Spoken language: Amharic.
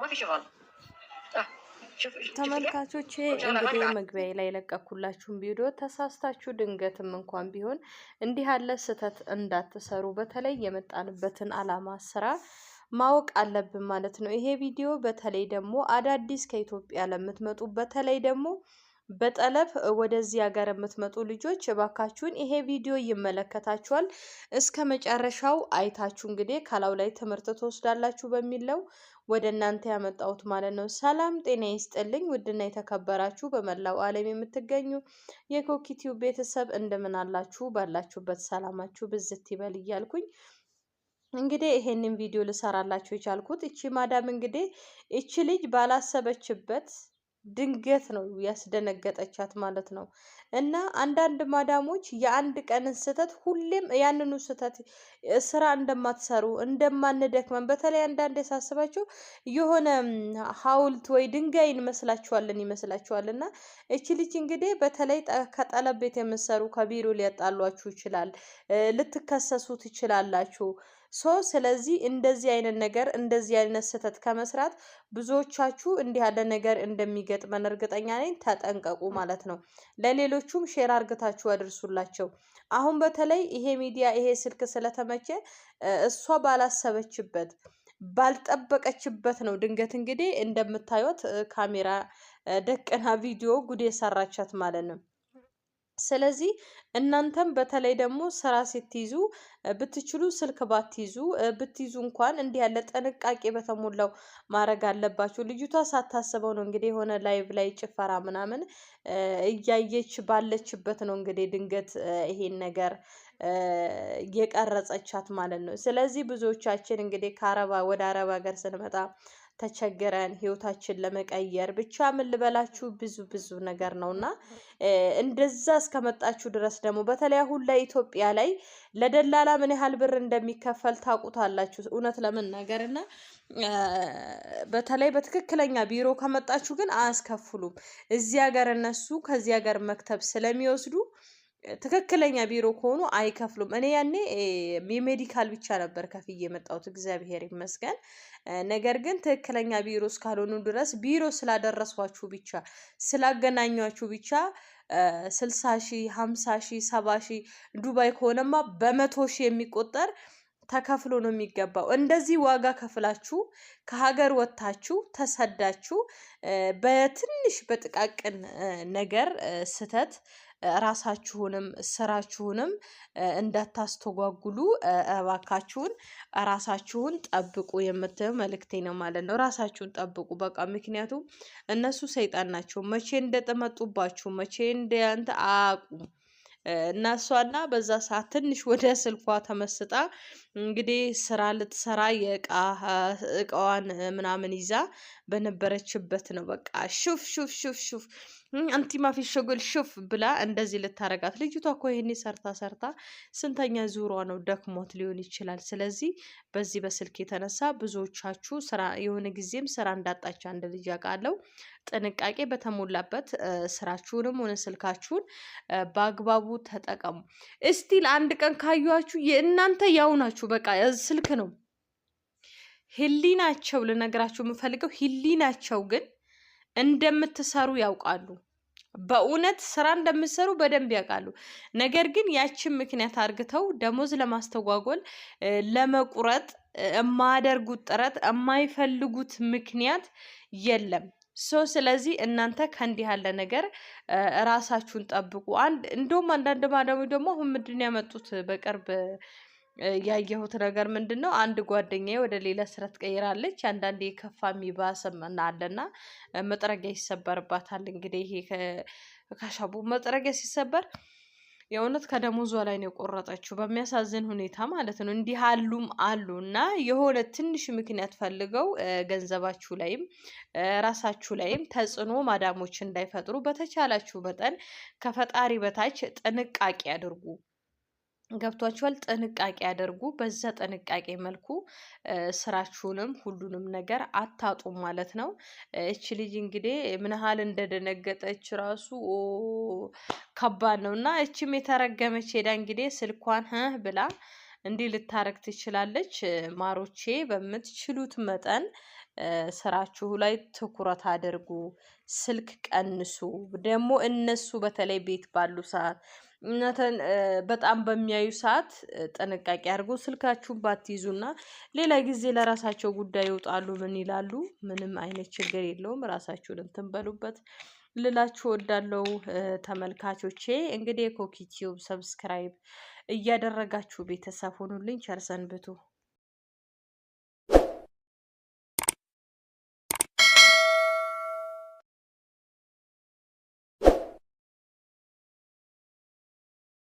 ما في شغل. ተመልካቾቼ እንግዲህ መግቢያ ላይ ለቀኩላችሁን ቪዲዮ ተሳስታችሁ ድንገትም እንኳን ቢሆን እንዲህ ያለ ስህተት እንዳትሰሩ፣ በተለይ የመጣንበትን አላማ ስራ ማወቅ አለብን ማለት ነው። ይሄ ቪዲዮ በተለይ ደግሞ አዳዲስ ከኢትዮጵያ ለምትመጡ በተለይ ደግሞ በጠለብ ወደዚህ ሀገር የምትመጡ ልጆች እባካችሁን ይሄ ቪዲዮ ይመለከታችኋል። እስከ መጨረሻው አይታችሁ እንግዲህ ከላው ላይ ትምህርት ትወስዳላችሁ በሚል ነው ወደ እናንተ ያመጣሁት ማለት ነው። ሰላም ጤና ይስጥልኝ ውድና የተከበራችሁ በመላው ዓለም የምትገኙ የኮኪቲው ቤተሰብ እንደምን አላችሁ? ባላችሁበት ሰላማችሁ ብዝት ይበል እያልኩኝ እንግዲህ ይሄንን ቪዲዮ ልሰራላችሁ የቻልኩት እቺ ማዳም እንግዲህ እቺ ልጅ ባላሰበችበት ድንገት ነው ያስደነገጠቻት ማለት ነው። እና አንዳንድ ማዳሞች የአንድ ቀንን ስህተት ሁሌም ያንኑ ስህተት ስራ እንደማትሰሩ እንደማንደክመን፣ በተለይ አንዳንድ የሳስባቸው የሆነ ሐውልት ወይ ድንጋይ ይመስላችኋል። እና እቺ ልጅ እንግዲህ በተለይ ከጠለብ ቤት የምትሰሩ ከቢሮ ሊያጣሏችሁ ይችላል፣ ልትከሰሱ ትችላላችሁ። ስለዚህ እንደዚህ አይነት ነገር እንደዚህ አይነት ስህተት ከመስራት ብዙዎቻችሁ እንዲህ ያለ ነገር እንደሚገጥመን እርግጠኛ ነኝ። ተጠንቀቁ ማለት ነው። ለሌሎቹም ሼር አርግታችሁ አድርሱላቸው። አሁን በተለይ ይሄ ሚዲያ ይሄ ስልክ ስለተመቸ እሷ ባላሰበችበት ባልጠበቀችበት ነው ድንገት እንግዲህ እንደምታዩት ካሜራ ደቅና ቪዲዮ ጉድ የሰራቻት ማለት ነው። ስለዚህ እናንተም በተለይ ደግሞ ስራ ስትይዙ ብትችሉ ስልክ ብትይዙ እንኳን እንዲህ ያለ ጥንቃቄ በተሞላው ማድረግ አለባችሁ። ልጅቷ ሳታስበው ነው እንግዲህ የሆነ ላይቭ ላይ ጭፈራ ምናምን እያየች ባለችበት ነው እንግዲህ ድንገት ይሄን ነገር የቀረጸቻት ማለት ነው። ስለዚህ ብዙዎቻችን እንግዲህ ወደ አረብ ሀገር ስንመጣ ተቸገረን ህይወታችን ለመቀየር ብቻ ምን ልበላችሁ ብዙ ነገር ነውና እንደዛ እስከመጣችሁ ድረስ ደግሞ በተለይ አሁን ላይ ኢትዮጵያ ላይ ለደላላ ምን ያህል ብር እንደሚከፈል ታውቁታላችሁ። እውነት ለመናገርና በተለይ በትክክለኛ ቢሮ ከመጣችሁ ግን አያስከፍሉም። እዚህ ሀገር እነሱ ከዚህ ሀገር መክተብ ስለሚወስዱ ትክክለኛ ቢሮ ከሆኑ አይከፍሉም። እኔ ያኔ የሜዲካል ብቻ ነበር ከፍዬ የመጣሁት እግዚአብሔር ይመስገን። ነገር ግን ትክክለኛ ቢሮ እስካልሆኑ ድረስ ቢሮ ስላደረሷችሁ ብቻ ስላገናኟችሁ ብቻ 60,000 50,000 70,000 ዱባይ ከሆነማ በ100,000 የሚቆጠር ተከፍሎ ነው የሚገባው። እንደዚህ ዋጋ ከፍላችሁ ከሀገር ወጥታችሁ ተሰዳችሁ በትንሽ በጥቃቅን ነገር ስህተት ራሳችሁንም ስራችሁንም እንዳታስተጓጉሉ እባካችሁን ራሳችሁን ጠብቁ የምትለው መልእክቴ ነው ማለት ነው። ራሳችሁን ጠብቁ በቃ። ምክንያቱም እነሱ ሰይጣን ናቸው። መቼ እንደተመጡባችሁ መቼ እንደያንተ አያውቁም። እና እሷና በዛ ሰዓት ትንሽ ወደ ስልኳ ተመስጣ እንግዲህ ስራ ልትሰራ እቃዋን ምናምን ይዛ በነበረችበት ነው በቃ ሹፍ አንቲ ማፊ ሸጎል ሹፍ ብላ እንደዚህ ልታረጋት። ልጅቷ እኮ ይሄኔ ሰርታ ስንተኛ ዙሯ ነው ደክሞት ሊሆን ይችላል። ስለዚህ በዚህ በስልክ የተነሳ ብዙዎቻችሁ ስራ የሆነ ጊዜም ስራ እንዳጣች አንድ ልጅ አውቃለሁ። ጥንቃቄ በተሞላበት ስራችሁንም ሆነ ስልካችሁን በአግባቡ ተጠቀሙ። እስቲል አንድ ቀን ካዩአችሁ የእናንተ ያው ናችሁ። በቃ ስልክ ነው ህሊናቸው። ልነግራችሁ የምፈልገው ህሊናቸው ግን እንደምትሰሩ ያውቃሉ። በእውነት ስራ እንደምትሰሩ በደንብ ያውቃሉ። ነገር ግን ያችን ምክንያት አርግተው ደሞዝ ለማስተጓጎል ለመቁረጥ የማያደርጉት ጥረት የማይፈልጉት ምክንያት የለም። ስለዚህ እናንተ ከእንዲህ ያለ ነገር ራሳችሁን ጠብቁ። እንደውም አንዳንድ ማዳሞች ደግሞ አሁን ምንድን ያመጡት በቅርብ ያየሁት ነገር ምንድነው? አንድ ጓደኛዬ ወደ ሌላ ስራ ትቀይራለች። አንዳንዴ የከፋ የሚባስም አለና መጥረጊያ ይሰበርባታል። እንግዲህ ይሄ ከሻቡ መጥረጊያ ሲሰበር የእውነት ከደሞዟ ላይ ነው የቆረጠችው፣ በሚያሳዝን ሁኔታ ማለት ነው። እንዲህ አሉ እና የሆነ ትንሽ ምክንያት ፈልገው ገንዘባችሁ ላይም ራሳችሁ ላይም ተጽዕኖ ማዳሞች እንዳይፈጥሩ በተቻላችሁ መጠን ከፈጣሪ በታች ጥንቃቄ አድርጉ። ገብቷችኋል? ጥንቃቄ አድርጉ። በዛ ጥንቃቄ መልኩ ስራችሁንም ሁሉንም ነገር አታጡም ማለት ነው። እቺ ልጅ እንግዲህ ምን ያህል እንደደነገጠች ራሱ ከባድ ነው። እና እቺም የተረገመች ሄዳ እንግዲህ ስልኳን ብላ እንዲህ ልታረግ ትችላለች። ማሮቼ በምትችሉት መጠን ስራችሁ ላይ ትኩረት አድርጉ። ስልክ ቀንሱ። ደግሞ እነሱ በተለይ ቤት ባሉ ሰዓት እናንተን በጣም በሚያዩ ሰዓት ጥንቃቄ አድርጉ። ስልካችሁን ባትይዙና ሌላ ጊዜ ለራሳቸው ጉዳይ ይወጣሉ። ምን ይላሉ? ምንም አይነት ችግር የለውም። ራሳችሁን እንትን በሉበት ልላችሁ ወዳለው ተመልካቾቼ። እንግዲህ የኮኪ ቲዩብ ሰብስክራይብ እያደረጋችሁ ቤተሰብ ሁኑልኝ። ቸር ሰንብቱ።